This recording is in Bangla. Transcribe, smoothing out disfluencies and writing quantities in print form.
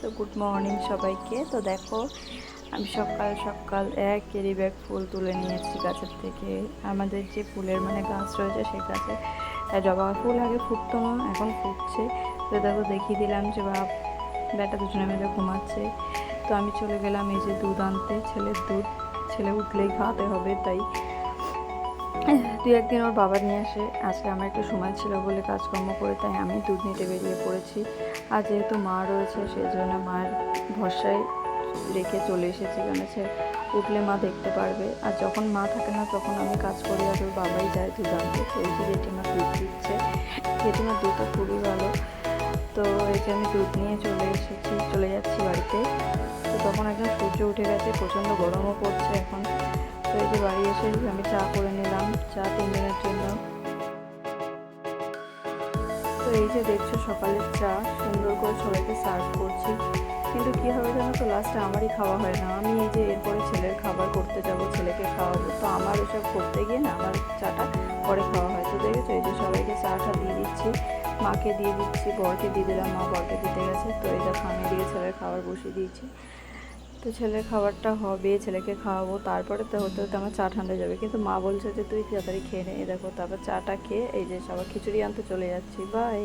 তো গুড মর্নিং সবাইকে। তো দেখো আমি সকাল সকাল এক ক্যারি ব্যাগ ফুল তুলে নিয়েছি গাছের থেকে। আমাদের যে ফুলের গাছ রয়েছে সেই গাছে জবা ফুল আগে ফুটতো না, এখন ফুটছে। তো দেখো দেখিয়ে দিলাম যে বাপ বেটা দুজনে মিলে ঘুমাচ্ছে। তো আমি চলে গেলাম এই যে দুধ আনতে, ছেলের দুধ। ছেলে উঠলেই খাওয়াতে হবে, তাই দু একদিন ওর বাবা নিয়ে আসে। আজকে আমার একটু সময় ছিল বলে কাজকর্ম করে তাই আমি দুধ নিতে বেরিয়ে পড়েছি। আর যেহেতু মা রয়েছে সেই জন্য মায়ের ভরসায় রেখে চলে এসেছি, কারণ উঠলে মা দেখতে পারবে। আর যখন মা থাকে না তখন আমি কাজ করি আর ওর বাবাই যায় দুধ আনতে। তো এই যে জেঠিমা দুধ দিচ্ছে, জেঠিমার দুধটা খুবই ভালো। তো এই যে আমি দুধ নিয়ে চলে যাচ্ছি বাড়িতে। তো তখন একদম সূর্য উঠে গেছে, প্রচণ্ড গরমও পড়ছে এখন। তো এই যে বাড়ি এসে আমি চা করে নিলাম, চা 3 দিনের জন্য। তো এই যে দেখছো সকালের চা সুন্দর করে সবাইকে সার্ভ করছি, কিন্তু কী হবে জানো তো, লাস্টে আমারই খাওয়া হয় না। আমি এই যে এরপরে ছেলের খাবার করতে যাব, ছেলেকে খাওয়াবো, তো আমার ওসব করতে গিয়ে না আমার চাটা পরে খাওয়া হয়। তো দেখেছো এই যে সবাইকে চাটা দিয়ে দিচ্ছি, মাকে দিয়ে দিচ্ছি, বরকে দিয়ে দিলাম, মা বরকে দিতে গেছে। তো এই দেখো আমি দিয়ে ছেলের খাবার বসিয়ে দিয়েছি। তো ছেলের খাবারটা হবে, ছেলেকে খাওয়াবো, তারপরে তো হতে হতে আমার চা ঠান্ডা যাবে। কিন্তু মা বলছে যে তুই তাড়াতাড়ি খেয়ে নে। দেখো তারপর চাটা খেয়ে এই যে সবার খিচুড়ি আনতে চলে যাচ্ছি। বাই।